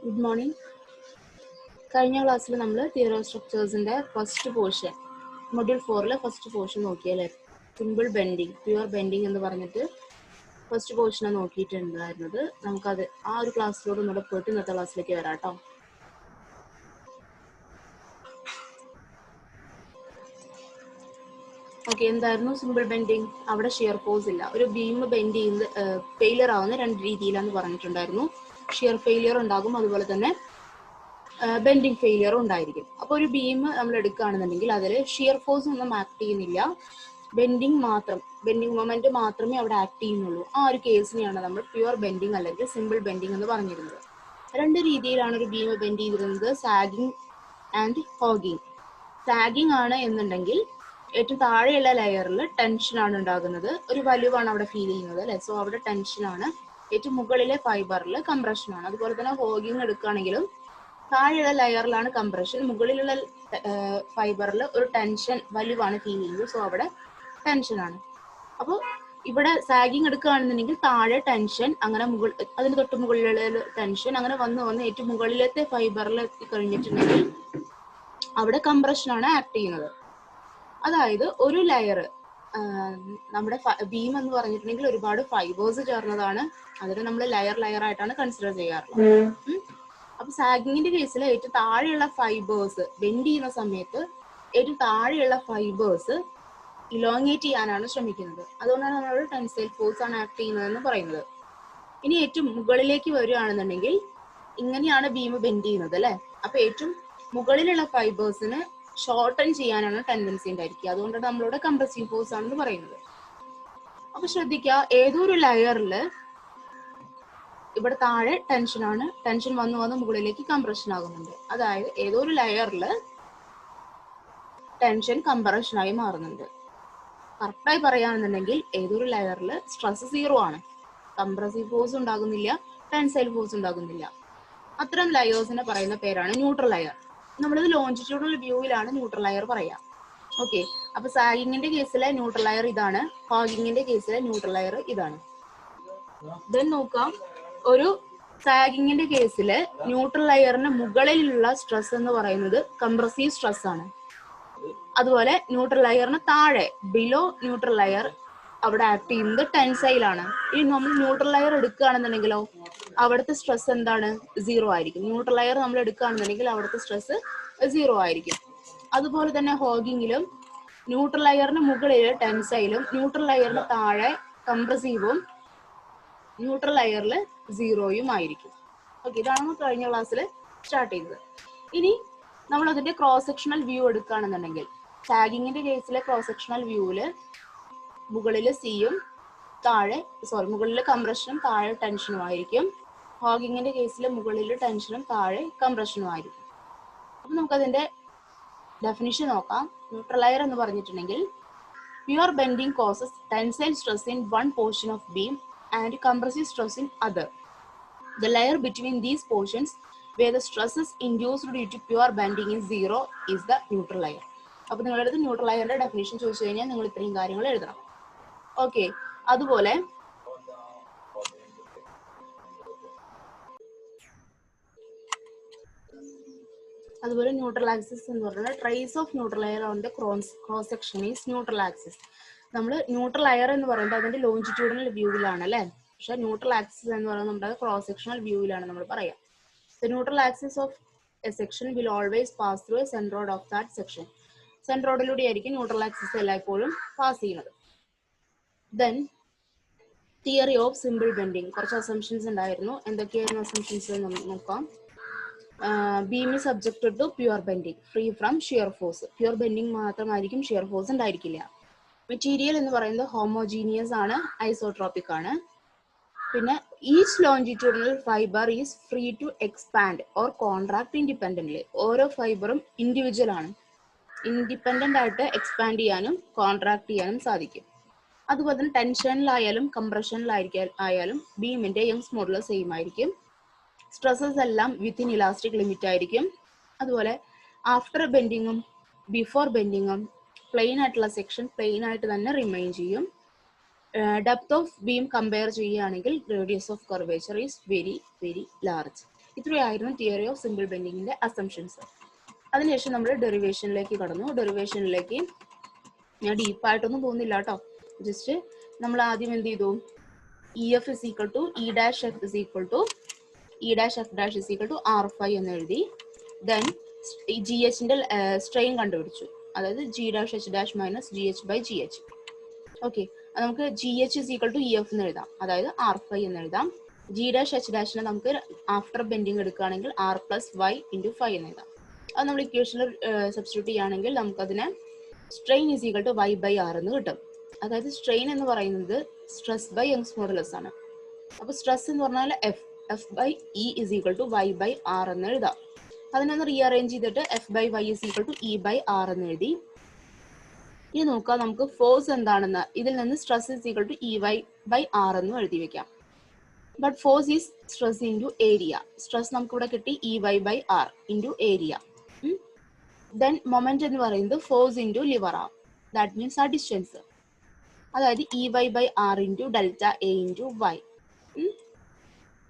Good morning. കഴിഞ്ഞ ക്ലാസ്സിൽ നമ്മൾ തിയറി ഓഫ് സ്ട്രക്ചേഴ്സിന്റെ first portion module 4 first portion നോക്കിയല്ലേ, സിമ്പിൾ ബെൻഡിങ്, പ്യുവർ ബെൻഡിങ് എന്ന് പറഞ്ഞിട്ട് ഫസ്റ്റ് പോർഷനാണ് നോക്കിയിട്ടുണ്ടായിരുന്നത്. നമുക്കത് ആ ഒരു ക്ലാസ്സിലൂടെ ഒന്നുകൂടെ പോയിട്ട് ഇന്നത്തെ ക്ലാസ്സിലേക്ക് വരാം കേട്ടോ. ഓക്കെ, എന്തായിരുന്നു സിമ്പിൾ ബെൻഡിങ്? അവിടെ ഷിയർ ഫോഴ്സ് ഇല്ല. ഒരു ബീം ബെൻഡ് ചെയ്യുന്നത് ഫെയിലിയർ ആവുന്ന രണ്ട് രീതിയിലാന്ന് പറഞ്ഞിട്ടുണ്ടായിരുന്നു. ഷിയർ ഫെയിലിയർ ഉണ്ടാകും, അതുപോലെ തന്നെ ബെൻഡിങ് ഫെയിലിയർ ഉണ്ടായിരിക്കും. അപ്പോൾ ഒരു ബീം നമ്മൾ എടുക്കുകയാണെന്നുണ്ടെങ്കിൽ അതിൽ ഷിയർ ഫോഴ്സ് ഒന്നും ആക്ട് ചെയ്യുന്നില്ല, ബെൻഡിങ് മാത്രം, ബെൻഡിങ് മൊമെന്റ് മാത്രമേ അവിടെ ആക്ട് ചെയ്യുന്നുള്ളൂ. ആ ഒരു കേസിനെയാണ് നമ്മൾ പ്യുവർ ബെൻഡിങ് അല്ലെങ്കിൽ സിമ്പിൾ ബെൻഡിങ് എന്ന് പറഞ്ഞിരുന്നത്. രണ്ട് രീതിയിലാണ് ഒരു ബീം ബെൻഡ് ചെയ്തിരുന്നത്, സാഗിങ് ആൻഡ് ഹോഗിങ്. സാഗിങ് ആണ് എന്നുണ്ടെങ്കിൽ ഏറ്റവും താഴെയുള്ള ലെയറിൽ ടെൻഷനാണ് ഉണ്ടാകുന്നത്, ഒരു വലിവാണ് അവിടെ ഫീൽ ചെയ്യുന്നത് അല്ലെ, സോ അവിടെ ടെൻഷനാണ്. ഏറ്റവും മുകളിലെ ഫൈബറിൽ കംപ്രഷനാണ്. അതുപോലെ തന്നെ ഹോഗിങ് എടുക്കുകയാണെങ്കിലും താഴെയുള്ള ലെയറിലാണ് കംപ്രഷൻ, മുകളിലുള്ള ഫൈബറിൽ ഒരു ടെൻഷൻ വലിവാണ് ഫീൽ ചെയ്യുന്നത്, സോ അവിടെ ടെൻഷനാണ്. അപ്പോൾ ഇവിടെ സാഗിങ് എടുക്കുകയാണെന്നുണ്ടെങ്കിൽ താഴെ ടെൻഷൻ, അങ്ങനെ അതിന് തൊട്ട് മുകളിലുള്ള ടെൻഷൻ, അങ്ങനെ വന്ന് ഏറ്റവും മുകളിലത്തെ ഫൈബറിൽ എത്തിക്കഴിഞ്ഞിട്ടുണ്ടെങ്കിൽ അവിടെ കംപ്രഷനാണ് ആക്ട് ചെയ്യുന്നത്. അതായത് ഒരു ലെയർ, നമ്മുടെ ബീം എന്ന് പറഞ്ഞിട്ടുണ്ടെങ്കിൽ ഒരുപാട് ഫൈബേഴ്സ് ചേർന്നതാണ്, അതിന് നമ്മൾ ലെയർ ആയിട്ടാണ് കൺസിഡർ ചെയ്യാറുള്ളത്. അപ്പൊ സാഗിങ്ങിന്റെ കേസിൽ ഏറ്റവും താഴെയുള്ള ഫൈബേഴ്സ് ബെൻഡ് ചെയ്യുന്ന സമയത്ത് ഏറ്റവും താഴെയുള്ള ഫൈബേഴ്സ് ഇലോങ്ങേറ്റ് ചെയ്യാനാണ് ശ്രമിക്കുന്നത്, അതുകൊണ്ടാണ് നമ്മൾ ടെൻസൈൽ ഫോഴ്സ് ആണ് ആക്ട് ചെയ്യുന്നതെന്ന് പറയുന്നത്. ഇനി ഏറ്റവും മുകളിലേക്ക് വരികയാണെന്നുണ്ടെങ്കിൽ ഇങ്ങനെയാണ് ബീം ബെൻഡ് ചെയ്യുന്നത് അല്ലെ, അപ്പൊ ഏറ്റവും മുകളിലുള്ള ഫൈബേഴ്സിന് ഷോർട്ടൺ ചെയ്യാനാണ് ടെൻഡൻസി ഉണ്ടായിരിക്കുക, അതുകൊണ്ടാണ് നമ്മളിവിടെ കംപ്രസീവ് ഫോഴ്സ് ആണെന്ന് പറയുന്നത്. അപ്പൊ ശ്രദ്ധിക്കുക, ഏതോ ഒരു ലെയറിൽ ഇവിടെ താഴെ ടെൻഷനാണ്, ടെൻഷൻ വന്ന് മുകളിലേക്ക് കംപ്രഷൻ ആകുന്നുണ്ട്. അതായത് ഏതോ ഒരു ലെയറിൽ ടെൻഷൻ കംപ്രഷനായി മാറുന്നുണ്ട്. കറക്റ്റായി പറയുകയാണെന്നുണ്ടെങ്കിൽ ഏതൊരു ലെയറിൽ സ്ട്രെസ് 0 ആണ്, കംപ്രസീവ് ഫോഴ്സ് ഉണ്ടാകുന്നില്ല, ടെൻസൈൽ ഫോഴ്സ് ഉണ്ടാകുന്നില്ല. അത്തരം ലെയേഴ്സിനെ പറയുന്ന പേരാണ് ന്യൂട്രൽ ലെയർ. നമ്മളിത് ലോഞ്ചിറ്റ്യൂഡൽ വ്യൂവിലാണ് ന്യൂട്രൽ ലെയർ പറയാം. ഓക്കെ, അപ്പൊ സാഗിങ്ങിന്റെ കേസിലെ ന്യൂട്രൽ ലെയർ ഇതാണ്, ഹോഗിങ്ങിന്റെ കേസിലെ ന്യൂട്രൽ ലെയർ ഇതാണ്. ദെൻ നോക്കാം, ഒരു സാഗിങ്ങിന്റെ കേസില് ന്യൂട്രൽ ലെയറിന് മുകളിലുള്ള സ്ട്രെസ് എന്ന് പറയുന്നത് കംപ്രസീവ് സ്ട്രെസ് ആണ്. അതുപോലെ ന്യൂട്രൽ ലെയറിന് താഴെ ബിലോ ന്യൂട്രൽ ലെയർ അവിടെ ആക്ട് ചെയ്യുന്നത് ടെൻസൈലാണ്. ഇനി നമ്മൾ ന്യൂട്രൽ ലെയർ എടുക്കുകയാണെന്നുണ്ടെങ്കിലോ അവിടുത്തെ സ്ട്രെസ് എന്താണ്? 0 ആയിരിക്കും. ന്യൂട്രൽ ലെയർ നമ്മൾ എടുക്കുകയാണെന്നുണ്ടെങ്കിൽ അവിടുത്തെ സ്ട്രെസ് 0 ആയിരിക്കും. അതുപോലെ തന്നെ ഹോഗിങ്ങിലും ന്യൂട്രൽ ലെയറിന് മുകളിൽ ടെൻസൈലും ന്യൂട്രൽ ലെയറിന് താഴെ കംപ്രസീവും ന്യൂട്രൽ ലെയറിൽ 0യും ആയിരിക്കും. ഓക്കെ, ഇതാണ് നമ്മൾ കഴിഞ്ഞ ക്ലാസ്സിൽ സ്റ്റാർട്ട് ചെയ്തത്. ഇനി നമ്മൾ അതിന്റെ ക്രോസ് സെക്ഷണൽ വ്യൂ എടുക്കുകയാണെന്നുണ്ടെങ്കിൽ സാഗിങ്ങിന്റെ കേസിലെ ക്രോസ് സെക്ഷണൽ വ്യൂവില് മുകളിൽ സിയും മുകളിൽ കംപ്രഷനും താഴെ ടെൻഷനും ആയിരിക്കും. ഹോഗിങ്ങിന്റെ കേസിൽ മുകളിൽ ടെൻഷനും താഴെ കംപ്രഷനും ആയിരിക്കും. അപ്പൊ നമുക്കതിന്റെ ഡെഫിനിഷൻ നോക്കാം. ന്യൂട്രൽ ലെയർ എന്ന് പറഞ്ഞിട്ടുണ്ടെങ്കിൽ pure bending causes tensile stress in one portion of beam and compressive stress in other. The layer between these portions where the stress is induced due to pure bending is 0 is the neutral layer. അപ്പോൾ നിങ്ങളുടെ neutral ലെയറിന്റെ definition ചോദിച്ചു കഴിഞ്ഞാൽ നിങ്ങൾ ഇത്രയും കാര്യങ്ങൾ എഴുതണം. Okay, അതുപോലെ neutral axis എന്ന് പറഞ്ഞാൽ trace of neutral layer on the cross section is neutral axis. നമ്മൾ ന്യൂട്രൽ ലെയർ എന്ന് പറയുമ്പോൾ അതിന്റെ ലോഞ്ചിറ്റ്യൂഡിനൽ വ്യൂവിലാണ് അല്ലെ, പക്ഷെ ന്യൂട്രൽ ആക്സിസ് എന്ന് പറയുന്നത് നമ്മുടെ ക്രോസ് സെക്ഷണൽ വ്യൂവിലാണ് നമ്മൾ പറയാം. The neutral axis of a section will always pass through a centroid of that section. സെൻട്രോഡിലൂടെ ആയിരിക്കും ന്യൂട്രൽ ആക്സിസ് എല്ലായ്പ്പോഴും പാസ് ചെയ്യുന്നത്. Then theory of simple bending, കുറച്ച് അസംഷൻസ് ഉണ്ടായിരുന്നു. എന്തൊക്കെയായിരുന്നു അസംഷൻസ് നോക്കാം. Beam is subjected to pure bending free from shear force. Pure bending മാത്രമായിരിക്കും, shear force ഉണ്ടായിരിക്കില്ല. മെറ്റീരിയൽ എന്ന് പറയുന്നത് ഹോമോജീനിയസ് ആണ്, ഐസോട്രോപിക് ആണ്. പിന്നെ each longitudinal fibre is free to expand or contract independently. ഓരോ ഫൈബറും ഇൻഡിവിജ്വൽ ആണ്, ഇൻഡിപെൻഡന്റ് ആയിട്ട് എക്സ്പാൻഡ് ചെയ്യാനും കോൺട്രാക്ട് ചെയ്യാനും സാധിക്കും. അതുപോലെ തന്നെ ടെൻഷനിലായാലും കംപ്രഷനിലായാലും ബീമിന്റെ യങ്സ് മോഡുലസ് സെയിം ആയിരിക്കും. സ്ട്രെസ്സസ് എല്ലാം വിത്തിൻ ഇലാസ്റ്റിക് ലിമിറ്റ് ആയിരിക്കും. അതുപോലെ ആഫ്റ്റർ ബെൻഡിങ്ങും ബിഫോർ ബെൻഡിങ്ങും പ്ലെയിൻ ആയിട്ടുള്ള സെക്ഷൻ പ്ലെയിൻ ആയിട്ട് തന്നെ റിമെയിൻ ചെയ്യും. ഡെപ്ത് ഓഫ് ബീം കമ്പയർ ചെയ്യുകയാണെങ്കിൽ radius of curvature is very very large. ഇത്രയായിരുന്നു തിയറി ഓഫ് സിമ്പിൾ ബെൻഡിങ്ങിന്റെ അസംഷൻസ്. അതിനുശേഷം നമ്മൾ ഡെറിവേഷനിലേക്ക് കടന്നു. ഡെറിവേഷനിലേക്ക് ഞാൻ ഡീപ്പായിട്ടൊന്നും പോകുന്നില്ല കേട്ടോ. ജസ്റ്റ് നമ്മൾ ആദ്യം എന്ത് ചെയ്തു, E F is equal to E dash F is equal to E dash F dash is equal to R phi എന്ന് എഴുതി. ദെൻ ജി എച്ചിന്റെ സ്ട്രെയിൻ കണ്ടുപിടിച്ചു, അതായത് G dash H dash minus G H by G H. Okay, അത് നമുക്ക് G H is equal to E F എന്ന് എഴുതാം, അതായത് ആർ ഫൈ എന്ന് എഴുതാം. ജി ഡാഷ് എച്ച് ഡാഷിനെ നമുക്ക് ആഫ്റ്റർ ബെൻഡിങ് എടുക്കുകയാണെങ്കിൽ R plus Y into five എന്ന് എഴുതാം. അത് നമ്മൾ ഇക്വേഷനിൽ സബ്സ്റ്റിറ്റ്യൂട്ട് ചെയ്യുകയാണെങ്കിൽ നമുക്കതിനെ strain is equal to Y by R എന്ന് കിട്ടും. അതായത് സ്ട്രെയിൻ എന്ന് പറയുന്നത് സ്ട്രെസ് ബൈ യങ്സ് മോഡുലസ് ആണ്. അപ്പോൾ സ്ട്രെസ് എന്ന് പറഞ്ഞാൽ F by E is equal to Y by R എന്ന് എഴുതാം. അതിനൊന്ന് റീഅറേഞ്ച് ചെയ്തിട്ട് F by Y is equal to E by R എന്ന് എഴുതി. ഇനി നോക്കാം നമുക്ക് ഫോഴ്സ് എന്താണെന്ന്. ഇതിൽ നിന്ന് stress is equal to E Y by R എന്ന് എഴുതി വെക്കാം. But force is stress into area. Stress നമുക്ക് ഇവിടെ കിട്ടി E Y by R into area. Then moment എന്ന് പറയുന്നത് force into liver R, that means ആ ഡിസ്റ്റൻസ്, അതായത് E Y by R into delta A into Y.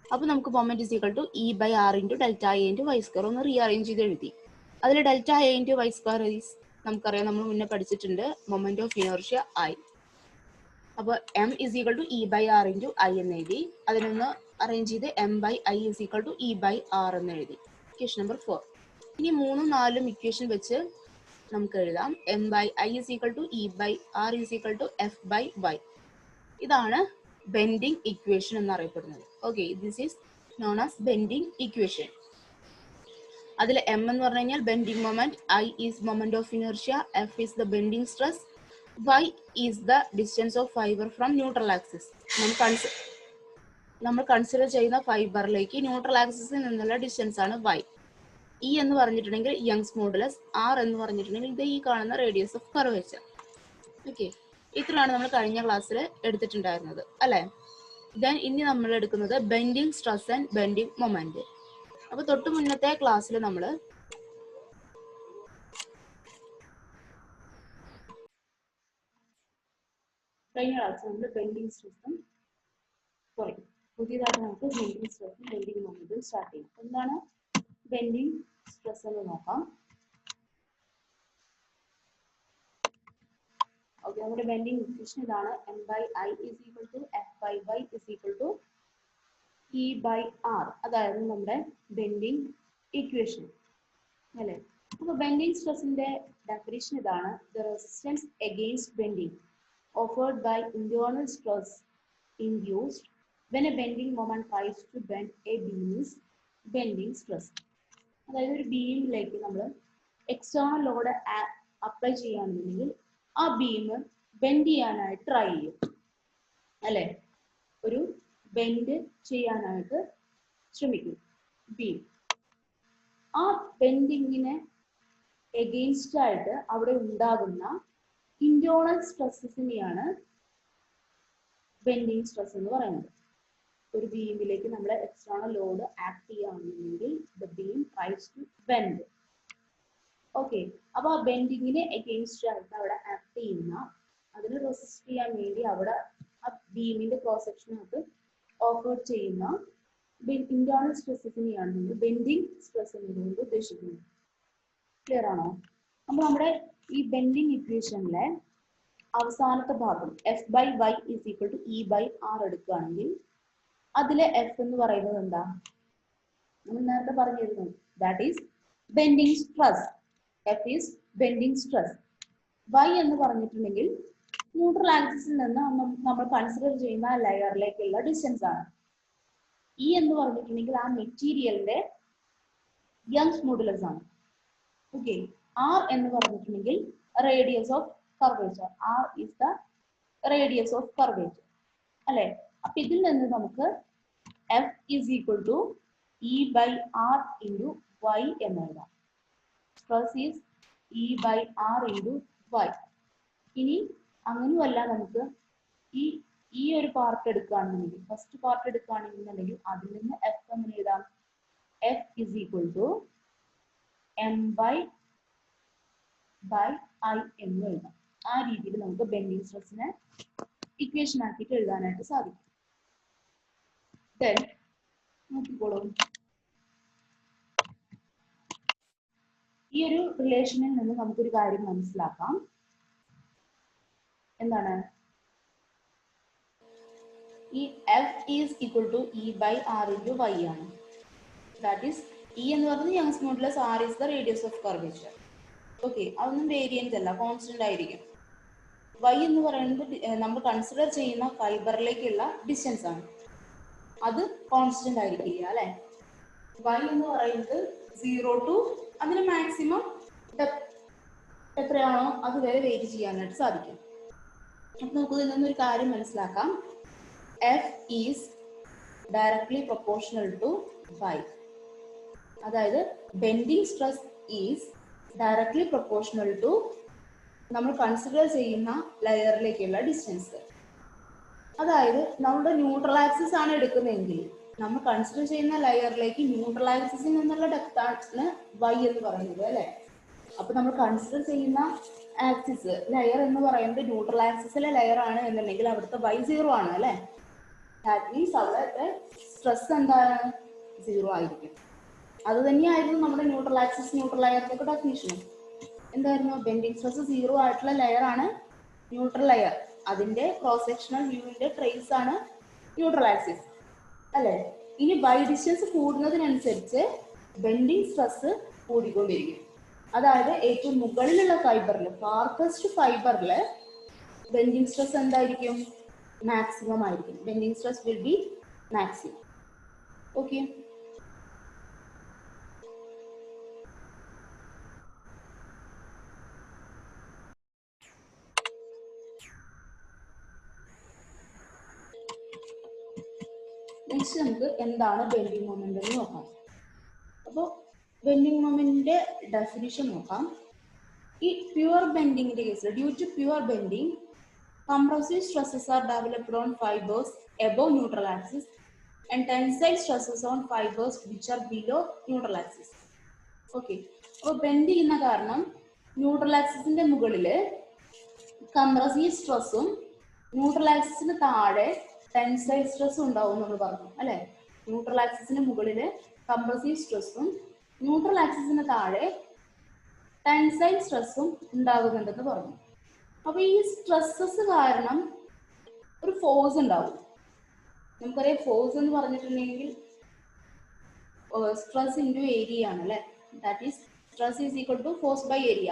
അപ്പൊ നമുക്ക് moment is equal to E by R into delta A into Y square ഒന്ന് rearrange ചെയ്ത് എഴുതി. അതിൽ delta A into Y square is നമുക്കറിയാം, നമ്മൾ മുന്നേ പഠിച്ചിട്ടുണ്ട്, മൊമെന്റ് ഓഫ് ഇനർഷ്യ ഐ. അപ്പോൾ M is equal to E by R into I എന്ന് എഴുതി. അതിനൊന്ന് അറേഞ്ച് ചെയ്ത് M by I is equal to E by R എന്ന് എഴുതി. Equation number 4. ഇനി 3ഉം 4ഉം ഇക്വേഷൻ വെച്ച് നമുക്ക് എഴുതാം. M by I is equal to E by R is equal to F by Y. ഇതാണ് ബെൻഡിങ് ഇക്വേഷൻ എന്നറിയപ്പെടുന്നത്. Okay, this is known as bending equation. അതിൽ എം എന്ന് പറഞ്ഞു കഴിഞ്ഞാൽ bending moment, I is moment of inertia, F is the bending stress, y is the distance of fiber from neutral axis. നമ്മൾ consider ചെയ്യുന്ന ഫൈബറിലേക്ക് neutral ആക്സിസിൽ നിന്നുള്ള distance ആണ് y. E എന്ന് പറഞ്ഞിട്ടുണ്ടെങ്കിൽ യങ്സ് മോഡുലസ്, R എന്ന് പറഞ്ഞിട്ടുണ്ടെങ്കിൽ ഇത് ഈ കാണുന്ന റേഡിയസ് ഓഫ് കർവേച്ചർ. ഓക്കെ, ഇത്രയാണ് നമ്മൾ കഴിഞ്ഞ ക്ലാസ്സിൽ എടുത്തിട്ടുണ്ടായിരുന്നത് അല്ലേ. ദെൻ ഇനി നമ്മൾ എടുക്കുന്നത് bending stress and bending moment. അപ്പൊ തൊട്ട് മുന്നത്തെ ക്ലാസ്സിൽ നമ്മൾ കഴിഞ്ഞ ക്ലാസ്സിൽ നമ്മൾ ബെൻഡിങ് സ്ട്രെസ്സും പുതിയതായിട്ട് നമുക്ക് ബെൻഡിങ് സ്ട്രെസ്സും ബെൻഡിങ് മൊമെന്റും സ്റ്റാർട്ട് ചെയ്യും. എന്താണ് ബെൻഡിങ് സ്ട്രെസ് എന്ന് നോക്കാം. ഓക്കെ, നമ്മുടെ ബെൻഡിങ് ഇക്വേഷൻ ഇതാണ്. M by I is equal to F by Y is equal to E by R. അതായിരുന്നു നമ്മുടെ ബെൻഡിങ് ഇക്വേഷൻ അല്ലേ. അപ്പൊ ബെൻഡിങ് സ്ട്രെസ്സിന്റെ ഡെഫിനിഷൻ ഇതാണ്. The resistance against bending offered by internal stress induced when a bending moment tries to bend a beam is bending stress. അതായത് ഒരു ബീമിലേക്ക് നമ്മൾ എക്സ്റ്റേണൽ ലോഡ് അപ്ലൈ ചെയ്യുകയാണെന്നുണ്ടെങ്കിൽ ആ ബീം ബെൻഡ് ചെയ്യാനായിട്ട് ട്രൈ ചെയ്യും അല്ലെ, ഒരു ബെൻഡ് ചെയ്യാനായിട്ട് ശ്രമിക്കും ബീം. ആ ബെൻഡിങ്ങിനെ എഗെയിൻസ്റ്റ് ആയിട്ട് അവിടെ ഉണ്ടാകുന്ന ഇന്റേണൽ സ്ട്രെസ്സിനെയാണ് ബെൻഡിങ് സ്ട്രെസ് എന്ന് പറയുന്നത്. ഒരു ബീമിലേക്ക് നമ്മൾ എക്സ്റ്റേണൽ ലോഡ് ആക്ട് ചെയ്യുകയാണെന്നുണ്ടെങ്കിൽ the beam tries to bend. Okay, അപ്പൊ ആ ബെൻഡിങ്ങിനെ എഗെയിൻസ്റ്റ് ആയിട്ട് അവിടെ ആക്ട് ചെയ്യുന്ന, അതിന് റെസിസ്റ്റ് ചെയ്യാൻ വേണ്ടി അവിടെ ആ ബീമിന്റെ ക്രോസ് സെക്ഷനകത്ത് ഓഫർ ചെയ്യുന്ന ഇന്റേണൽ സ്ട്രെസ്സിനെയാണ് നമ്മൾ ബെൻഡിങ് സ്ട്രെസ് എന്നതുകൊണ്ട് ഉദ്ദേശിക്കുന്നത്. ക്ലിയർ ആണോ? അപ്പൊ നമ്മുടെ ഈ ബെൻഡിങ് ഇക്വേഷനിലെ അവസാനത്തെ ഭാഗം F by Y is equal to E by R എടുക്കുകയാണെങ്കിൽ അതിലെ എഫ് എന്ന് പറയുന്നത് എന്താ, നമ്മൾ നേരത്തെ പറഞ്ഞിരുന്നു, that is bending stress. F is bending stress. Y എന്ന് പറഞ്ഞിട്ടുണ്ടെങ്കിൽ ന്യൂട്രൽ ആക്സിസിൽ നിന്ന് നമ്മൾ കൺസിഡർ ചെയ്യുന്ന ലെയറിലേക്കുള്ള ഡിസ്റ്റൻസ് ആണ്. ഇ എന്ന് പറഞ്ഞിട്ടുണ്ടെങ്കിൽ ആ മെറ്റീരിയലിന്റെ യങ്സ് മോഡുലസ് ആണ്. ഓക്കെ, ആർ എന്ന് പറഞ്ഞിട്ടുണ്ടെങ്കിൽ radius of curvature. R is the radius of curvature അല്ലെ. അപ്പൊ ഇതിൽ നിന്ന് നമുക്ക് F is equal to E by R into Y എന്ന് എഴുതാം. Stress is E by R into Y. ഇനി അങ്ങനെയല്ല, നമുക്ക് ഈ ഒരു പാർട്ട് എടുക്കുകയാണെന്നുണ്ടെങ്കിൽ, ഫസ്റ്റ് പാർട്ട് എടുക്കുകയാണെന്നുണ്ടെങ്കിൽ അതിൽ നിന്ന് എഫ് എന്ന് എഴുതാം. F is equal to M by I എന്ന് എഴുതാം. ആ രീതിയിൽ നമുക്ക് ബെൻഡിങ് സ്ട്രെസ്സിനെ ഇക്വേഷൻ ആക്കിയിട്ട് എഴുതാനായിട്ട് സാധിക്കും. നോക്കിക്കോളൂ, ഈ ഒരു റിലേഷനിൽ നിന്ന് നമുക്കൊരു കാര്യം മനസ്സിലാക്കാം. എന്താണ്? ഈ F is equal to E by R into Y ആണ്. ദാറ്റ് ഈസ് E എന്ന് പറയുന്നത് Young's modulus, R is the radius of curvature. Okay, അതൊന്നും വേരിയൻസ് അല്ല, കോൺസ്റ്റന്റ് ആയിരിക്കും. Y എന്ന് പറയുന്നത് നമ്മൾ കൺസിഡർ ചെയ്യുന്ന ഫൈബറിലേക്കുള്ള ഡിസ്റ്റൻസ് ആണ്. അത് കോൺസ്റ്റന്റ് ആയിരിക്കില്ല അല്ലെ. Y എന്ന് പറയുന്നത് 0 ടു അതിന് മാക്സിമം എത്രയാണോ അത് വരെ വേരി ചെയ്യാനായിട്ട് സാധിക്കും. അപ്പൊ നമുക്ക് ഇതിൽ നിന്നൊരു കാര്യം മനസ്സിലാക്കാം. F is directly proportional to Y. അതായത് bending stress is directly proportional to നമ്മൾ കൺസിഡർ ചെയ്യുന്ന ലെയറിലേക്കുള്ള ഡിസ്റ്റൻസ്. അതായത് നമ്മുടെ ന്യൂട്രൽ ആക്സിസ് ആണ് എടുക്കുന്നതെങ്കിൽ നമ്മൾ കൺസിഡർ ചെയ്യുന്ന ലെയറിലേക്ക് ന്യൂട്രൽ ആക്സിസിൽ നിന്നുള്ള ഡെപ്ത് ആണ് Y എന്ന് പറയുന്നത് അല്ലെ. അപ്പൊ നമ്മൾ കൺസിഡർ ചെയ്യുന്ന ആക്സിസ് ലെയർ എന്ന് പറയുന്നത് ന്യൂട്രൽ ആക്സിസിലെ ലെയർ ആണ് എന്നുണ്ടെങ്കിൽ അവിടുത്തെ Y 0 ആണ് അല്ലെ. ദാറ്റ് മീൻസ് അവിടുത്തെ സ്ട്രെസ് എന്താണ്? 0 ആയിരിക്കും. അത് തന്നെയായിരുന്നു നമ്മുടെ ന്യൂട്രൽ ആക്സിസ് ന്യൂട്രൽ ലെയറിലേക്ക് ഡെഫിനിഷൻ. എന്തായിരുന്നു? ബെൻഡിങ് സ്ട്രെസ് 0 ആയിട്ടുള്ള ലെയർ ആണ് ന്യൂട്രൽ ലെയർ. അതിന്റെ ക്രോസ് സെക്ഷണൽ വ്യൂവിന്റെ ട്രേസ് ആണ് ന്യൂട്രൽ ആക്സിസ് അല്ലെ. ഇനി Y ഡിസ്റ്റൻസ് കൂടുന്നതിനനുസരിച്ച് ബെൻഡിങ് സ്ട്രെസ് കൂടിക്കൊണ്ടിരിക്കും. അതായത് ഏറ്റവും മുകളിലുള്ള ഫൈബറിൽ, ഫാർക്കസ്റ്റ് ഫൈബറിൽ ബെൻഡിങ് സ്ട്രെസ് എന്തായിരിക്കും? മാക്സിമം ആയിരിക്കും. Bending stress will be maximum. Okay, next നമുക്ക് എന്താണ് ബെൻഡിങ് മൊമെന്റ് എന്ന് നോക്കാം. അപ്പോൾ ബെൻഡിങ് മൊമെന്റിന്റെ ഡെഫിനിഷൻ നോക്കാം. ഈ പ്യുവർ ബെൻഡിങ്ങിന്റെ കേസിൽ due to pure bending compressive stresses are developed on fibers above neutral axis and tensile stresses on fibers which are below neutral axis. Okay, അപ്പോൾ ബെൻഡ് ചെയ്യുന്ന കാരണം ന്യൂട്രൽ ആക്സിസിന്റെ മുകളില് കംപ്രസീവ് സ്ട്രെസ്സും ന്യൂട്രൽ ആക്സിസിന് താഴെ ടെൻസൈൽ സ്ട്രെസ്സും ഉണ്ടാവും നമ്മൾ പറഞ്ഞു അല്ലെ. ന്യൂട്രൽ ആക്സിസിന് മുകളില് കംപ്രസീവ് സ്ട്രെസ്സും ന്യൂട്രൽ ആക്സിസിന് താഴെ ടെൻസൈൽ സ്ട്രെസ്സും ഉണ്ടാകുന്നുണ്ടെന്ന് പറഞ്ഞു. അപ്പൊ ഈ സ്ട്രെസ്സസ് കാരണം ഒരു ഫോഴ്സ് ഉണ്ടാവും. നമുക്കറിയാം ഫോഴ്സ് എന്ന് പറഞ്ഞിട്ടുണ്ടെങ്കിൽ സ്ട്രെസ് ഇൻറ്റു ഏരിയ ആണ് അല്ലെ. That is stress is equal to force by area.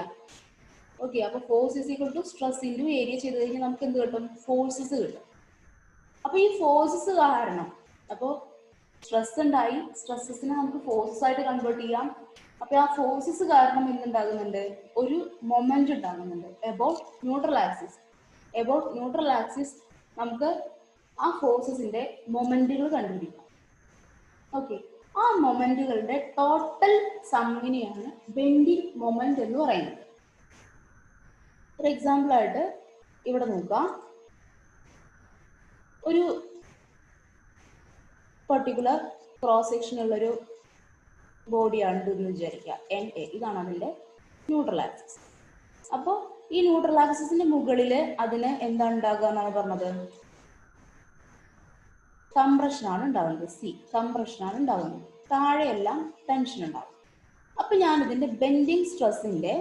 Okay, അപ്പൊ force is equal to stress into area ചെയ്ത് കഴിഞ്ഞാൽ നമുക്ക് എന്ത് കിട്ടും? ഫോഴ്സസ് കിട്ടും. അപ്പൊ ഈ ഫോഴ്സസ് കാരണം അപ്പോൾ സ്ട്രെസ് ഉണ്ടായി, സ്ട്രെസ്സസിനെ നമുക്ക് ഫോഴ്സസ് ആയിട്ട് കൺവേർട്ട് ചെയ്യാം. അപ്പൊ ആ ഫോഴ്സസ് കാരണം എന്തുണ്ടാകുന്നുണ്ട്? ഒരു മൊമെന്റ് ഉണ്ടാകുന്നുണ്ട് about neutral axis. About neutral axis നമുക്ക് ആ ഫോഴ്സസിന്റെ മൊമെന്റുകൾ കണ്ടുപിടിക്കാം. ഓക്കെ, ആ മൊമെന്റുകളുടെ ടോട്ടൽ സമ്മിനെയാണ് ബെൻഡിങ് മൊമെന്റ് എന്ന് പറയുന്നത്. ഫോർ എക്സാമ്പിൾ ആയിട്ട് ഇവിടെ നോക്കാം. ഒരു പർട്ടിക്കുലർ ക്രോസ് സെക്ഷൻ ഉള്ളൊരു ബോഡിയാണ് എന്ന് വിചാരിക്കുക, NA. ഇതാണ് അതിന്റെ ന്യൂട്രൽ ആക്സിസ്. അപ്പോൾ ഈ ന്യൂട്രൽ ആക്സിസിന്റെ മുകളിൽ അതിന് എന്താണ് ഉണ്ടാകുക എന്നാണ് പറഞ്ഞത്? കംപ്രഷൻ ആണ് ഉണ്ടാകുന്നത്. കംപ്രഷൻ ആണ് ഉണ്ടാകുന്നത്. താഴെയെല്ലാം ടെൻഷൻ ഉണ്ടാകും. അപ്പൊ ഞാൻ ഇതിന്റെ ബെൻഡിങ് സ്ട്രെസ്സിന്റെ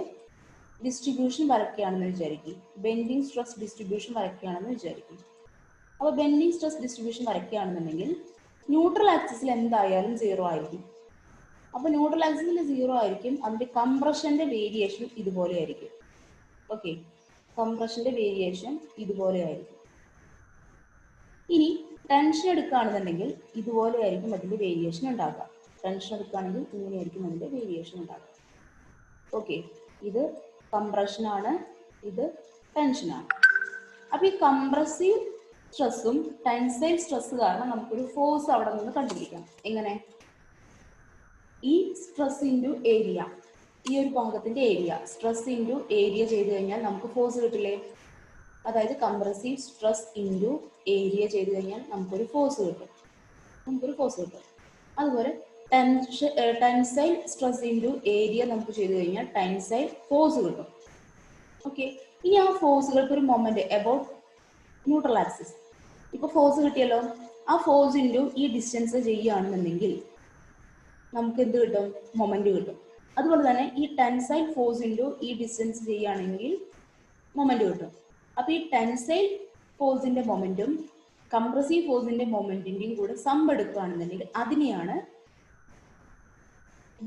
ഡിസ്ട്രിബ്യൂഷൻ വരയ്ക്കുകയാണെന്ന് വിചാരിക്കും. ബെൻഡിങ് സ്ട്രെസ് ഡിസ്ട്രിബ്യൂഷൻ വരയ്ക്കുകയാണെന്ന് വിചാരിക്കും. അപ്പോൾ ബെൻഡിങ് സ്ട്രെസ് ഡിസ്ട്രിബ്യൂഷൻ വരയ്ക്കുകയാണെന്നുണ്ടെങ്കിൽ ന്യൂട്രൽ ആക്സിസിൽ എന്തായാലും 0 ആയിരിക്കും. അപ്പൊ ന്യൂട്രൽ ആക്സിസിൽ 0 ആയിരിക്കും. അതിന്റെ കംപ്രഷന്റെ വേരിയേഷൻ ഇതുപോലെ ആയിരിക്കും. ഓക്കെ, കംപ്രഷന്റെ വേരിയേഷൻ ഇതുപോലെ ആയിരിക്കും. ഇനി ടെൻഷൻ എടുക്കുകയാണെന്നുണ്ടെങ്കിൽ ഇതുപോലെ ആയിരിക്കും അതിന്റെ വേരിയേഷൻ ഉണ്ടാകുക. ടെൻഷൻ എടുക്കുകയാണെങ്കിൽ ഇങ്ങനെയായിരിക്കും അതിന്റെ വേരിയേഷൻ ഉണ്ടാകുക. ഓക്കെ, ഇത് കംപ്രഷൻ ആണ്, ഇത് ടെൻഷനാണ്. അപ്പൊ ഈ കംപ്രസീവ് സ്ട്രെസ്സും ടെൻസൈൽ സ്ട്രെസ് കാരണം നമുക്കൊരു ഫോഴ്സ് അവിടെ നിന്ന് കണ്ടുപിടിക്കാം. എങ്ങനെ? ഈ സ്ട്രെസ് ഇൻറ്റു ഏരിയ, ഈ ഒരു ഭാഗത്തിന്റെ ഏരിയ, സ്ട്രെസ് ഇൻറ്റു ഏരിയ ചെയ്ത് കഴിഞ്ഞാൽ നമുക്ക് ഫോഴ്സ് കിട്ടില്ലേ? അതായത് കംപ്രസീവ് സ്ട്രെസ് ഇൻറ്റു ഏരിയ ചെയ്ത് കഴിഞ്ഞാൽ നമുക്കൊരു ഫോഴ്സ് കിട്ടും. അതുപോലെ ടെൻസൈൽ സ്ട്രെസ് ഇൻറ്റു ഏരിയ നമുക്ക് ചെയ്ത് കഴിഞ്ഞാൽ ടെൻസൈൽ ഫോഴ്സ് കിട്ടും. ഓക്കെ, ഇനി ആ ഫോഴ്സുകൾക്ക് ഒരു മൊമെന്റ് എബൌട്ട് ന്യൂട്രൽ ആക്സിസ്. ഇപ്പൊ ഫോഴ്സ് കിട്ടിയല്ലോ, ആ ഫോഴ്സ് ഇൻറ്റു ഈ ഡിസ്റ്റൻസ് ചെയ്യുകയാണെന്നുണ്ടെങ്കിൽ നമുക്ക് എന്ത് കിട്ടും? മൊമെന്റ് കിട്ടും. അതുപോലെ തന്നെ ഈ ടെൻസൈൽ ഫോഴ്സ് ഇൻറ്റു ഈ ഡിസ്റ്റൻസ് ചെയ്യുകയാണെങ്കിൽ മൊമെന്റ് കിട്ടും. അപ്പൊ ഈ ടെൻസൈൽ ഫോഴ്സിന്റെ മൊമെന്റും കംപ്രസീവ് ഫോഴ്സിന്റെ മൊമെന്റിന്റെയും കൂടെ സം എടുക്കുകയാണെന്നുണ്ടെങ്കിൽ അതിനെയാണ്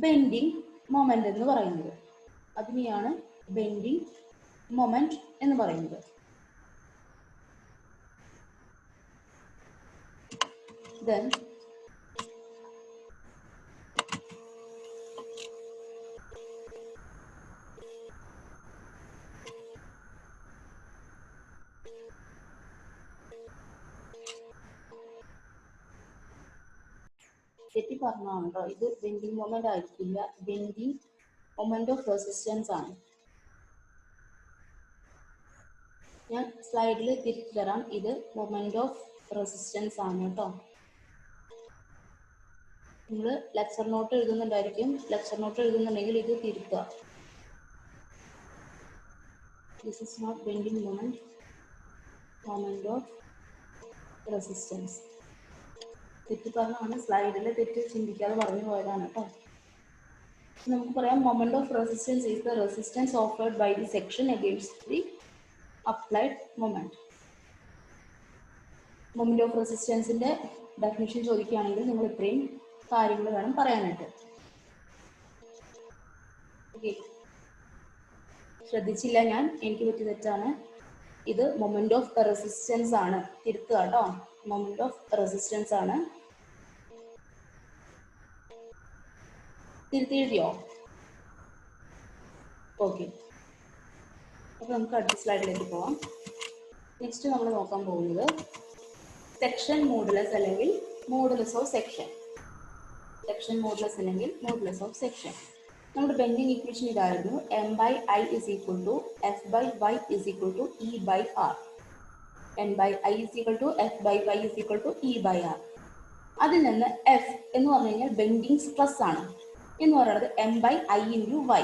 ബെൻഡിങ് മൊമെന്റ് എന്ന് പറയുന്നത്. അതിനെയാണ് ബെൻഡിങ് മൊമെന്റ് എന്ന് പറയുന്നത്. Then തെറ്റി പറഞ്ഞതാണ് കേട്ടോ, ഇത് ബെൻഡിങ് മൊമെന്റ് ആയിരിക്കില്ല, ബെൻഡിങ് മൊമെന്റ് ഓഫ് റെസിസ്റ്റൻസ് ആണ്. ഞാൻ സ്ലൈഡിൽ തിരിച്ചു തരാം, ഇത് മൊമെന്റ് ഓഫ് റെസിസ്റ്റൻസ് ആണ് കേട്ടോ. നിങ്ങൾ ലെക്ചർ നോട്ട് എഴുതുന്നുണ്ടായിരിക്കും, ലെക്ചർ നോട്ട് എഴുതുന്നുണ്ടെങ്കിൽ ഇത് തിരുത്തുക. This is not bending moment, moment of resistance. തെറ്റി പറഞ്ഞാണ്, സ്ലൈഡിൽ തെറ്റ് ചിന്തിക്കാതെ പറഞ്ഞു പോയതാണ് കേട്ടോ. നമുക്ക് പറയാം moment of resistance is the resistance offered by the section against the applied moment. Moment of റെസിസ്റ്റൻസിന്റെ ഡെഫിനിഷൻ ചോദിക്കുകയാണെങ്കിൽ നിങ്ങൾ ഇത്രയും കാര്യങ്ങൾ വേണം പറയാനായിട്ട്. ഓക്കെ, ശ്രദ്ധിച്ചില്ല ഞാൻ, എനിക്ക് പറ്റിയ തെറ്റാണ്. ഇത് മൊമെന്റ് ഓഫ് റെസിസ്റ്റൻസ് ആണ്, തിരുത്തുക കേട്ടോ. മൊമെന്റ് ഓഫ് റെസിസ്റ്റൻസ് ആണ്. തിരുത്തി എഴുതിയോ? ഓക്കെ, അപ്പൊ നമുക്ക് അടുത്ത സ്ലൈഡിലേക്ക് പോവാം. നെക്സ്റ്റ് നമ്മൾ നോക്കാൻ പോകുന്നത് സെക്ഷൻ മോഡുലസ് അല്ലെങ്കിൽ modulus of section. Section modulus അല്ലെങ്കിൽ മോഡുലസ് ഓഫ് സെക്ഷൻ. നമ്മുടെ ബെൻഡിങ് ഇക്വേഷൻ ഇതായിരുന്നു, m by i is equal to f by y is equal to e by r. n by i is equal to f by y is equal to e by r. അതിൽ നിന്ന് f എന്ന് പറഞ്ഞു കഴിഞ്ഞാൽ bending stress ആണ് എന്ന് പറയുന്നത് m by i into y.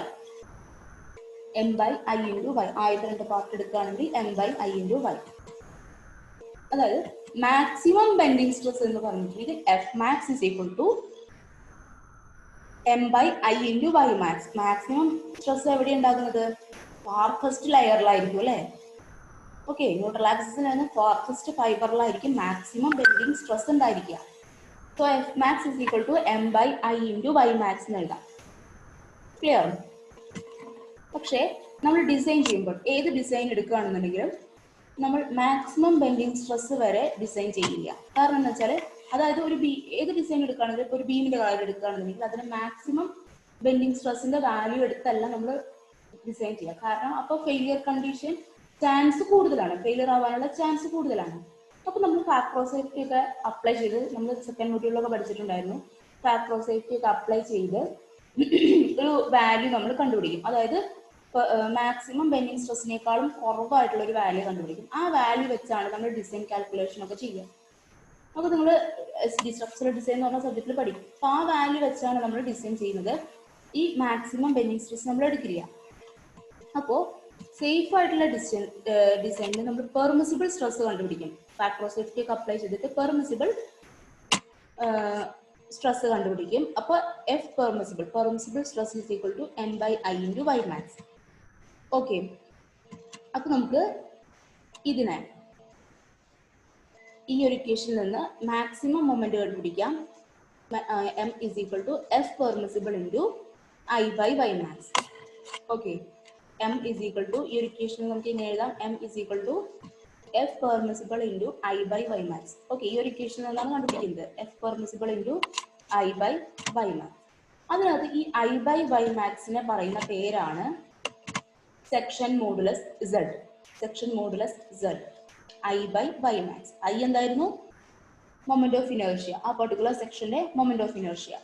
m by i into y, ആദ്യത്തെ രണ്ട് പാർട്ട് എടുക്കുകയാണെങ്കിൽ m by i into y. അതായത് മാക്സിമം ബെൻഡിങ് സ്ട്രെസ് എന്ന് പറഞ്ഞിട്ടുണ്ടെങ്കിൽ f max is equal to m by i into y max. Maximum stress എവിടെ ഉണ്ടാകുന്നത്? Farthest ലെയറിലായിരിക്കും അല്ലേ? ഓക്കെ, ന്യൂട്രൽ ആക്സിസിന് ഫാർഫസ്റ്റ് ഫൈബറിലായിരിക്കും മാക്സിമം ബെൻഡിങ് സ്ട്രെസ് ഉണ്ടായിരിക്കുക. So F max is equal to m by i into y max എന്ന് എഴുതാം. Clear? പക്ഷേ നമ്മൾ ഡിസൈൻ ചെയ്യുമ്പോൾ ഏത് ഡിസൈൻ എടുക്കുകയാണെന്നുണ്ടെങ്കിലും നമ്മൾ മാക്സിമം ബെൻഡിങ് സ്ട്രെസ് വരെ ഡിസൈൻ ചെയ്യില്ല. കാരണം എന്താ വെച്ചാൽ, അതായത് ഏത് ഡിസൈൻ എടുക്കുകയാണെങ്കിൽ ഇപ്പോൾ ഒരു ബീമിന്റെ കാര്യം എടുക്കുകയാണെന്നുണ്ടെങ്കിൽ അതിന് മാക്സിമം ബെൻഡിങ് സ്ട്രെസ്സിന്റെ വാല്യൂ എടുത്തല്ല നമ്മൾ ഡിസൈൻ ചെയ്യുക. കാരണം അപ്പോൾ ഫെയിലിയർ കണ്ടീഷൻ ചാൻസ് കൂടുതലാണ്, ഫെയിലിയർ ആവാനുള്ള ചാൻസ് കൂടുതലാണ്. അപ്പോൾ നമ്മൾ ഫാക്ടർ ഓഫ് സേഫ്റ്റി ഒക്കെ അപ്ലൈ ചെയ്ത്, നമ്മൾ സെക്കൻഡ് മൊഡ്യൂളിലൊക്കെ പഠിച്ചിട്ടുണ്ടായിരുന്നു, ഫാക്ടർ ഓഫ് സേഫ്റ്റി ഒക്കെ അപ്ലൈ ചെയ്ത് ഒരു വാല്യൂ നമ്മൾ കണ്ടുപിടിക്കും. അതായത് മാക്സിമം ബെൻഡിങ് സ്ട്രെസ്സിനേക്കാളും കുറവായിട്ടുള്ള ഒരു വാല്യൂ കണ്ടുപിടിക്കും. ആ വാല്യൂ വെച്ചാണ് നമ്മൾ ഡിസൈൻ കാൽക്കുലേഷൻ ഒക്കെ ചെയ്യുക. അപ്പോൾ നിങ്ങൾ സ്ട്രക്ചറൽ ഡിസൈൻ എന്ന് പറഞ്ഞ സബ്ജക്റ്റിൽ പഠിക്കും. അപ്പോൾ ആ വാല്യൂ വെച്ചാണ് നമ്മൾ ഡിസൈൻ ചെയ്യുന്നത്. ഈ മാക്സിമം ബെൻഡിങ് സ്ട്രെസ് നമ്മൾ എടുക്കില്ല. അപ്പോൾ സേഫ് ആയിട്ടുള്ള ഡിസൈനിൽ നമ്മൾ പെർമിസിബിൾ സ്ട്രെസ് കണ്ടുപിടിക്കും. ഫാക്ടർ ഓഫ് സേഫ്റ്റി ഒക്കെ അപ്ലൈ ചെയ്തിട്ട് പെർമിസിബിൾ സ്ട്രെസ് കണ്ടുപിടിക്കും. അപ്പോൾ F permissible stress is equal to m by i into y max. Okay, അപ്പോൾ നമുക്ക് ഇതിനെ ഈ ഒരു ഇക്വേഷനിൽ നിന്ന് മാക്സിമം മൊമെന്റ് കണ്ടുപിടിക്കാം. m is equal to f permissible into i by y max. Okay, m is equal to ഈ ഒരു ഇക്വേഷനിൽ നമുക്ക് ഇങ്ങനെ എഴുതാം, m is equal to f permissible into i by y max. Okay, ഈ ഒരു ഇക്വേഷനിൽ നിന്നാണ് കണ്ടുപിടിക്കുന്നത് f permissible into i by y max. അതിനകത്ത് ഈ i by y maxനെ പറയുന്ന പേരാണ് section modulus z. Section modulus z, i by y max. i എന്തായിരുന്നു? മൊമെന്റ് ഓഫ് ഇനേർഷ്യ, ആ പെർട്ടിക്കുലർ സെക്ഷന്റെ moment of inertia.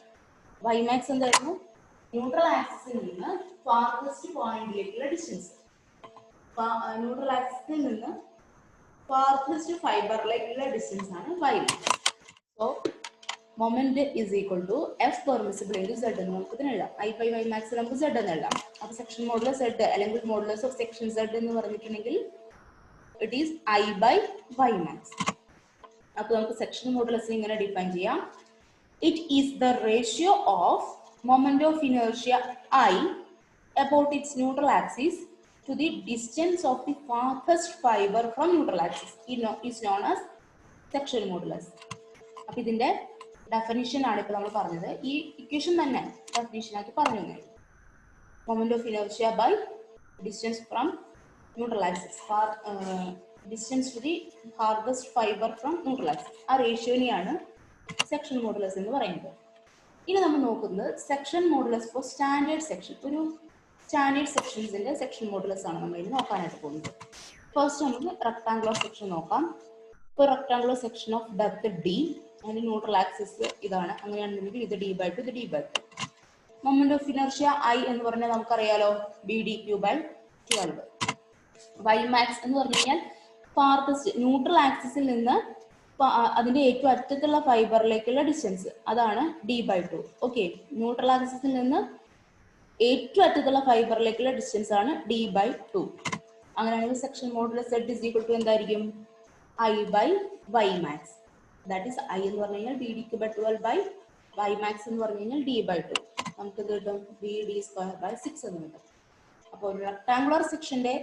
y max എന്തായിരുന്നു? ന്യൂട്രൽ ആക്സിസിൽ നിന്ന് ഫാർദസ്റ്റ് പോയിന്റിലേക്കുള്ള ഡിസ്റ്റൻസ്. ന്യൂട്രൽ ആക്സിസിൽ നിന്ന് ഫാർദസ്റ്റ് ഫൈബറിലേക്കുള്ള ഡിസ്റ്റൻസ് ആണ് y max. So moment is equal to F permissible into z എന്ന് നമുക്ക് ഇതിന് എഴുതാം. i by y max നമുക്ക് z എന്ന് എഴുതാം. അപ്പോൾ സെക്ഷൻ മോഡുലസ് z അല്ലെങ്കിൽ മോഡുലസ് ഓഫ് സെക്ഷൻ z എന്ന് പറഞ്ഞിട്ടുണ്ടെങ്കിൽ it is i by y max. അപ്പോൾ നമുക്ക് സെക്ഷൻ മോഡുലസ് ഇങ്ങനെ ഡിഫൈൻ ചെയ്യാം. It is the ratio of moment of inertia I about its neutral axis to the distance of the farthest fiber from neutral axis is known as section modulus. അപ്പോൾ ഇതിന്റെ definition ആണ് ഇപ്പോൾ നമ്മൾ പറഞ്ഞത്. ഈ equation തന്നെ definition ആക്കി പറഞ്ഞു തന്നെ. Moment of inertia by distance from neutral axis, distance to the farthest fiber from neutral axis. ആ റേഷ്യോനെയാണ് സെക്ഷൻ മോഡുലസ് എന്ന് പറയുന്നത്. ഇനി നമ്മൾ നോക്കുന്നത് section modulus for standard section. ഒരു സ്റ്റാൻഡേർഡ് സെക്ഷൻസിന്റെ സെക്ഷൻ മോഡുലസ് ആണ് നമ്മൾ ഇനി നോക്കാനായിട്ട് പോകുന്നത്. ഫസ്റ്റ് നമുക്ക് റെക്ടാങ്കുലർ സെക്ഷൻ നോക്കാം. ഇപ്പോൾ rectangular section of depth D, അതിന്റെ ന്യൂട്രൽ ആക്സിസ് ഇതാണ്. അങ്ങനെയാണെന്നുണ്ടെങ്കിൽ ഇത് d/2, ഇത് d/2. Moment of inertia I എന്ന് പറഞ്ഞാൽ നമുക്കറിയാലോ bdq/12. Ymax എന്ന് പറഞ്ഞു കഴിഞ്ഞാൽ ഫാർദസ്റ്റ് ന്യൂട്രൽ ആക്സിസിൽ നിന്ന് അതിന്റെ ഏറ്റവും അറ്റത്തുള്ള ഫൈബറിലേക്കുള്ള ഡിസ്റ്റൻസ്, അതാണ് d/2. ഓക്കെ, ന്യൂട്രൽ ആക്സിസിൽ നിന്ന് ഏറ്റവും അറ്റത്തുള്ള ഫൈബറിലേക്കുള്ള ഡിസ്റ്റൻസ് ആണ് d/2. അങ്ങനെയാണെങ്കിൽ section modulus Z is equal to എന്തായിരിക്കും? I/Ymax. ദാറ്റ് ഈസ് I എന്ന് പറഞ്ഞു കഴിഞ്ഞാൽ bdq/12 Ymax എന്ന് പറഞ്ഞു കഴിഞ്ഞാൽ d/2. നമുക്ക് കിട്ടും bd²/6 എന്ന് കിട്ടും. അപ്പോൾ ഒരു റെക്ടാങ്കുലർ സെക്ഷന്റെ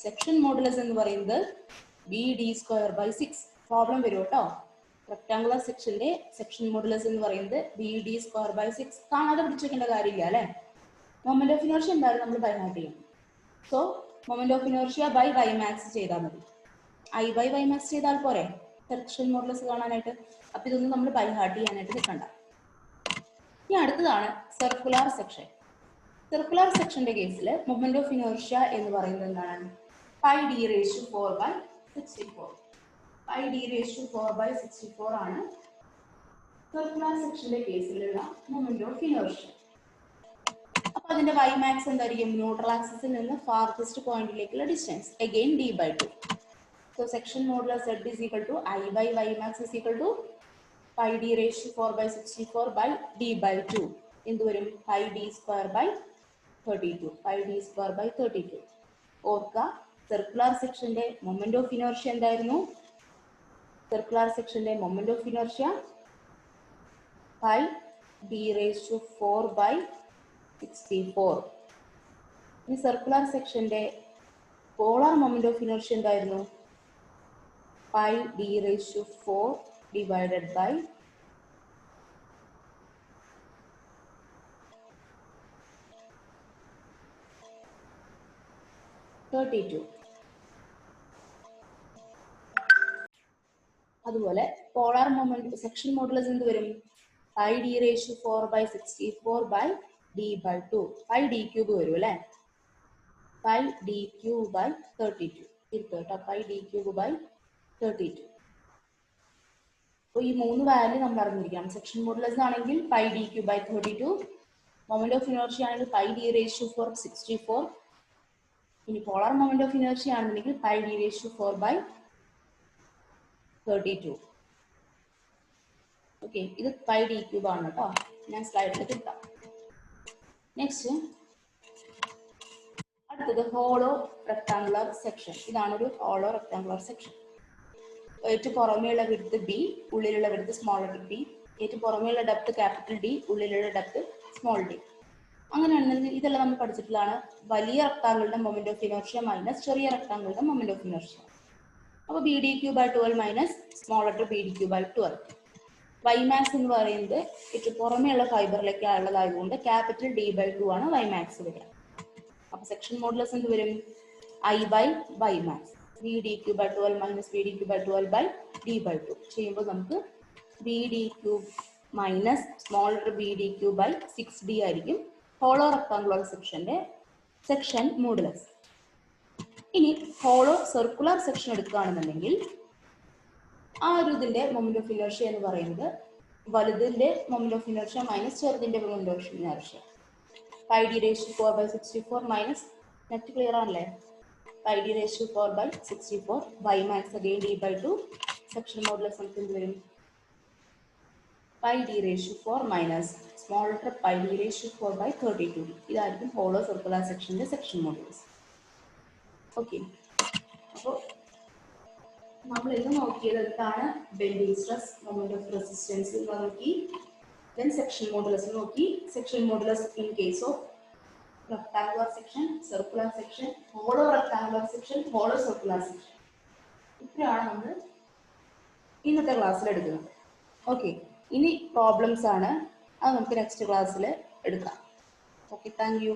സെക്ഷൻ മോഡുലസ് എന്ന് പറയുന്നത് bd²/6. പ്രോബ്ലം വരും കേട്ടോ. റെക്ടാങ്കുലർ സെക്ഷന്റെ സെക്ഷൻ മോഡുലസ് എന്ന് പറയുന്നത് bd²/6. കാണാതെ പിടിച്ചേക്കേണ്ട കാര്യമില്ല അല്ലെ. മൊമെന്റ് ഓഫ് ഇനർഷ്യ എന്തായാലും നമ്മൾ ബൈ ഹാർട്ട് ചെയ്യും. So moment of inertia by Ymax ചെയ്താൽ മതി. I/Ymax ചെയ്താൽ പോരെ സെക്ഷൻ മോഡുലസ് കാണാനായിട്ട്. അപ്പൊ ഇതൊന്നും നമ്മൾ ബൈ ഹാർട്ട് ചെയ്യാനായിട്ട് നിൽക്കണ്ട. ഇനി അടുത്തതാണ് സർക്കുലർ സെക്ഷൻ. സർക്കുലർ സെക്ഷന്റെ കേസിൽ മൊമെന്റ് ഓഫ് ഇനർഷ്യ എന്ന് പറയുന്നത് എന്താണ്? πd⁴/64. πd⁴/64 ആണ് സർക്കുലർ സെക്ഷന്റെ കേസിലുള്ള മൊമെന്റ് ഓഫ് ഇനർഷ്യ. അപ്പൊ അതിന്റെ Ymax എന്തായിരിക്കും? ന്യൂട്രൽ ആക്സിസിൽ നിന്ന് ഫാർദസ്റ്റ് പോയിന്റിലേക്കുള്ള distance, again d/2. So section modulus Z is equal to I/Ymax is equal to πd⁴/64/d/2. എന്ത് വരും? πd²/32. πd²/32. ഓർക്ക, സർക്കുലർ സെക്ഷന്റെ മൊമെന്റ് ഓഫ് ഇനർഷ്യ എന്തായിരുന്നു? സർക്കുലർ സെക്ഷന്റെ മൊമെന്റ് ഓഫ് ഇനർഷ്യ πd⁴/64. ഈ സർക്കുലർ സെക്ഷന്റെ പോളാർ മൊമെന്റ് ഓഫ് ഇനർഷ്യ എന്തായിരുന്നു? πd⁴ divided by 32. അതുപോലെ polar moment section modulus എന്ത് വരും? πd⁴/64/d/2. πd³ വരും അല്ലെ. πd³/32 കേട്ടോ. πd³/32. അപ്പോൾ ഈ മൂന്ന് വാല്യൂ നമ്മൾ അറിഞ്ഞിരിക്കണം. സെക്ഷൻ മോഡുലസ് ആണെങ്കിൽ πd³/32, മൊമെന്റ് ഓഫ് ഇനർഷ്യ ആണെങ്കിൽ πd⁴/64. ഇനി പോളാർ മൊമെന്റ് ഓഫ് ഇനർഷ്യ ആണെന്നുണ്ടെങ്കിൽ πd⁴/32. ഓക്കെ, ഇത് πd³ ആണ് കേട്ടോ. ഞാൻ സ്ലൈഡിൽ കിട്ടാം. നെക്സ്റ്റ് അടുത്തത് ഹോളോ റെക്ടാങ്കുലർ സെക്ഷൻ. ഇതാണ് ഒരു ഹോളോ റെക്ടാങ്കുലർ സെക്ഷൻ. ഏറ്റവും പുറമേയുള്ള വിഡ്ത്ത് ബി, ഉള്ളിലുള്ള വിഡ്ത്ത് സ്മോൾ ബി. ഏറ്റവും പുറമേയുള്ള ഡെപ്ത് ക്യാപിറ്റൽ ഡി, ഉള്ളിലുള്ള ഡെപ്ത് സ്മോൾ ഡി. അങ്ങനെയാണെന്നുണ്ടെങ്കിൽ ഇതെല്ലാം നമ്മൾ പഠിച്ചിട്ടുള്ളതാണ്. വലിയ റെക്ടാങ്കിളുടെ മൊമെന്റ് ഓഫ് ഇനർഷ്യ മൈനസ് ചെറിയ റെക്ടാങ്കിളുടെ മൊമെന്റ് ഓഫ് ഇനർഷ്യ. അപ്പോൾ bdq/12 minus small letter bdq/12. Ymax എന്ന് പറയുന്നത് ഏറ്റവും പുറമേയുള്ള ഫൈബറിലേക്ക് ഉള്ളതായതുകൊണ്ട് ക്യാപിറ്റൽ d/2 ആണ് Ymax വരിക. അപ്പൊ സെക്ഷൻ മോഡുലസ് എന്ത് വരും? I/Ymax. bdq/12 മൈനസ് bdq/12/d/2 ചെയ്യുമ്പോൾ നമുക്ക് bdq minus small letter bdq/6d ആയിരിക്കും ഹോളോ റെക്ടാങ്കുലർ സെക്ഷന്റെ സെക്ഷൻ മോഡുലസ്. ഇനി ഹോളോ സർക്കുലർ സെക്ഷൻ എടുക്കുകയാണെന്നുണ്ടെങ്കിൽ ആ ഒരു ഇതിന്റെ മൊമെന്റ് ഓഫ് ഇനർഷ്യ എന്ന് പറയുന്നത് വലുതിന്റെ മൊമെന്റ് ഓഫ് ഇനർഷ്യ മൈനസ് ചെറുതിന്റെ moment of inertia. πd⁴/64 minus, net clear ആണല്ലേ? πd⁴/64 Ymax again d/2. Section modulus നമുക്ക് എന്ത് വരും? πd⁴ minus small letter πd⁴/32. ഇതായിരിക്കും ഹോളോ സർക്കുലർ സെക്ഷന്റെ സെക്ഷൻ മോഡുലസ്. ഓക്കെ, അപ്പോൾ നമ്മൾ ഇത് നോക്കിയത് എന്താണ്? Bending stress, moment of resistance നോക്കി, Then section modulus നോക്കി. Section modulus in case of rectangular section, circular section, hollow rectangular section, hollow circular section. ഇത്രയാണ് നമ്മൾ ഇന്നത്തെ ക്ലാസ്സിൽ എടുക്കുന്നത്. ഓക്കെ, ഇനി പ്രോബ്ലംസ് ആണ്, അത് നമുക്ക് നെക്സ്റ്റ് ക്ലാസ്സിൽ എടുക്കാം. Okay, thank you.